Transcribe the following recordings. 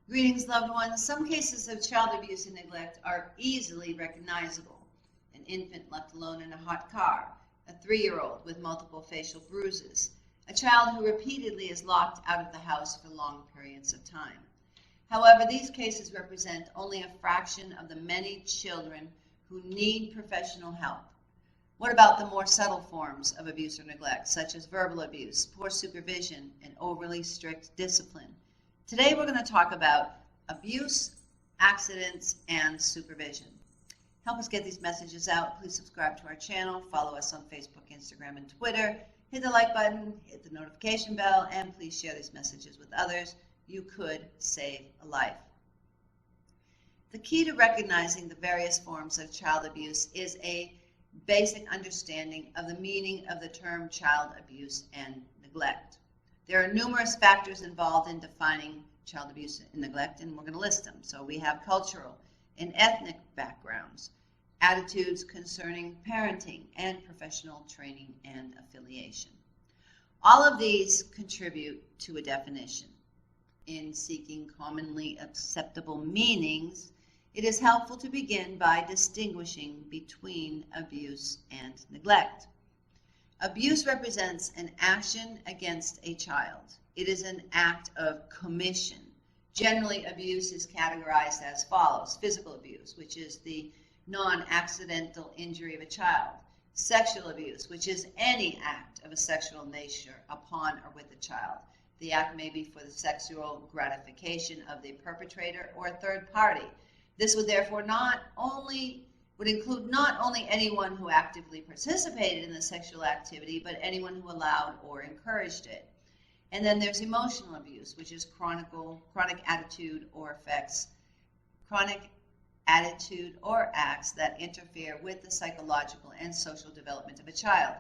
Greetings, loved ones. Some cases of child abuse and neglect are easily recognizable. An infant left alone in a hot car, a 3-year-old with multiple facial bruises, a child who repeatedly is locked out of the house for long periods of time. However, these cases represent only a fraction of the many children who need professional help. What about the more subtle forms of abuse or neglect, such as verbal abuse, poor supervision, and overly strict discipline? Today we're going to talk about abuse, accidents, and supervision. Help us get these messages out. Please subscribe to our channel, follow us on Facebook, Instagram, and Twitter. Hit the like button, hit the notification bell, and please share these messages with others. You could save a life. The key to recognizing the various forms of child abuse is a basic understanding of the meaning of the term child abuse and neglect. There are numerous factors involved in defining child abuse and neglect, and we're going to list them. So we have cultural and ethnic backgrounds, attitudes concerning parenting, and professional training and affiliation. All of these contribute to a definition. In seeking commonly acceptable meanings, it is helpful to begin by distinguishing between abuse and neglect. Abuse represents an action against a child. It is an act of commission. Generally, abuse is categorized as follows: physical abuse, which is the non-accidental injury of a child; sexual abuse, which is any act of a sexual nature upon or with a child. The act may be for the sexual gratification of the perpetrator or a third party. This would therefore include not only anyone who actively participated in the sexual activity, but anyone who allowed or encouraged it. And then there's emotional abuse, which is chronic attitude or acts that interfere with the psychological and social development of a child.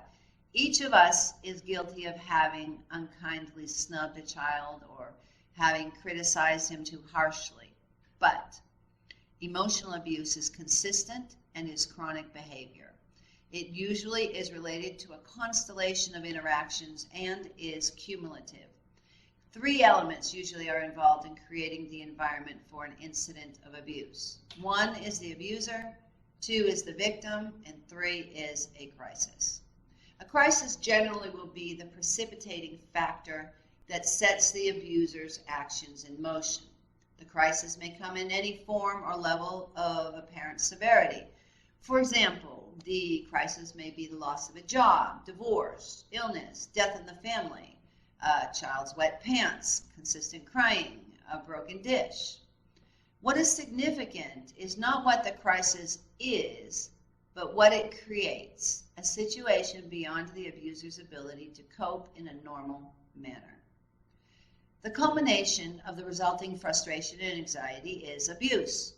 Each of us is guilty of having unkindly snubbed a child or having criticized him too harshly. But emotional abuse is consistent and is chronic behavior. It usually is related to a constellation of interactions and is cumulative. 3 elements usually are involved in creating the environment for an incident of abuse. 1 is the abuser, 2 is the victim, and 3 is a crisis. A crisis generally will be the precipitating factor that sets the abuser's actions in motion. The crisis may come in any form or level of apparent severity. For example, the crisis may be the loss of a job, divorce, illness, death in the family, a child's wet pants, consistent crying, a broken dish. What is significant is not what the crisis is, but what it creates, a situation beyond the abuser's ability to cope in a normal manner. The culmination of the resulting frustration and anxiety is abuse.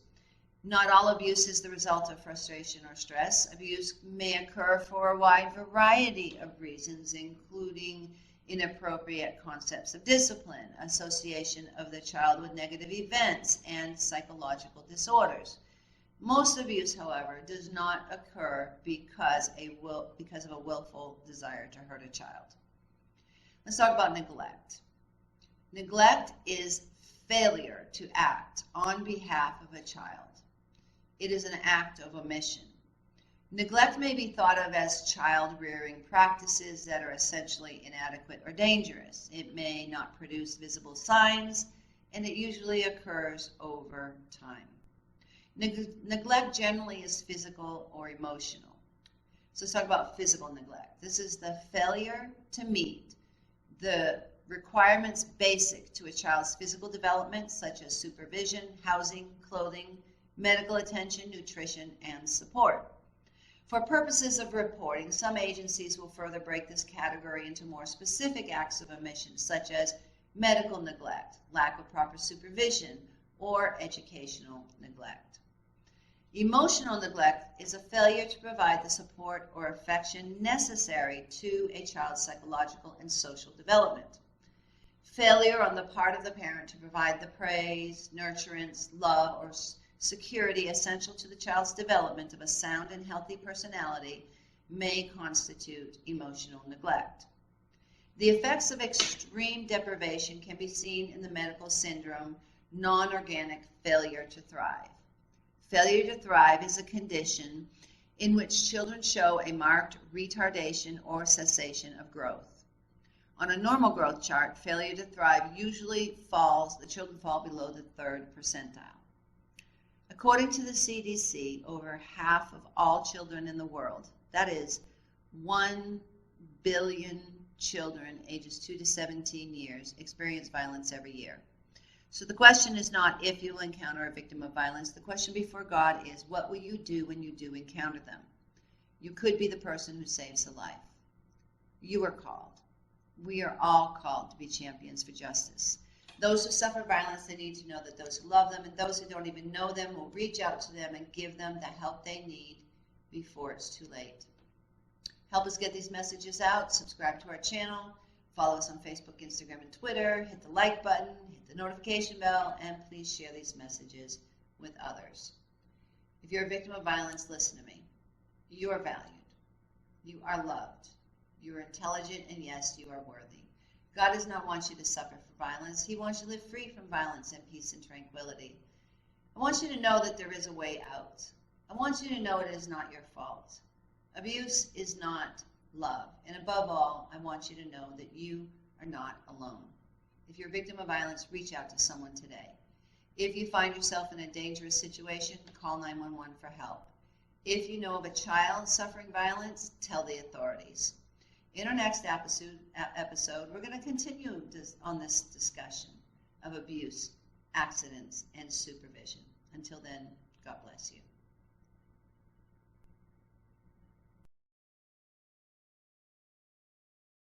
Not all abuse is the result of frustration or stress. Abuse may occur for a wide variety of reasons, including inappropriate concepts of discipline, association of the child with negative events, and psychological disorders. Most abuse, however, does not occur because of a willful desire to hurt a child. Let's talk about neglect. Neglect is failure to act on behalf of a child. It is an act of omission. Neglect may be thought of as child-rearing practices that are essentially inadequate or dangerous. It may not produce visible signs, and it usually occurs over time. Neglect generally is physical or emotional. So let's talk about physical neglect. This is the failure to meet the requirements basic to a child's physical development, such as supervision, housing, clothing, medical attention, nutrition, and support. For purposes of reporting, some agencies will further break this category into more specific acts of omission, such as medical neglect, lack of proper supervision, or educational neglect. Emotional neglect is a failure to provide the support or affection necessary to a child's psychological and social development. Failure on the part of the parent to provide the praise, nurturance, love, or security essential to the child's development of a sound and healthy personality may constitute emotional neglect. The effects of extreme deprivation can be seen in the medical syndrome non-organic failure to thrive. Failure to thrive is a condition in which children show a marked retardation or cessation of growth. On a normal growth chart, failure to thrive usually the children fall below the 3rd percentile. According to the CDC, over half of all children in the world, that is 1 billion children ages 2 to 17 years, experience violence every year. So the question is not if you will encounter a victim of violence. The question before God is, what will you do when you do encounter them? You could be the person who saves a life. You are called. We are all called to be champions for justice. Those who suffer violence, they need to know that those who love them and those who don't even know them will reach out to them and give them the help they need before it's too late. Help us get these messages out. Subscribe to our channel. Follow us on Facebook, Instagram, and Twitter. Hit the like button, hit the notification bell, and please share these messages with others. If you're a victim of violence, listen to me. You are valued. You are loved. You are intelligent, and yes, you are worthy. God does not want you to suffer for violence. He wants you to live free from violence and peace and tranquility. I want you to know that there is a way out. I want you to know it is not your fault. Abuse is not love. And above all, I want you to know that you are not alone. If you're a victim of violence, reach out to someone today. If you find yourself in a dangerous situation, call 911 for help. If you know of a child suffering violence, tell the authorities. In our next episode, we're going to continue on this discussion of abuse, accidents, and supervision. Until then, God bless you.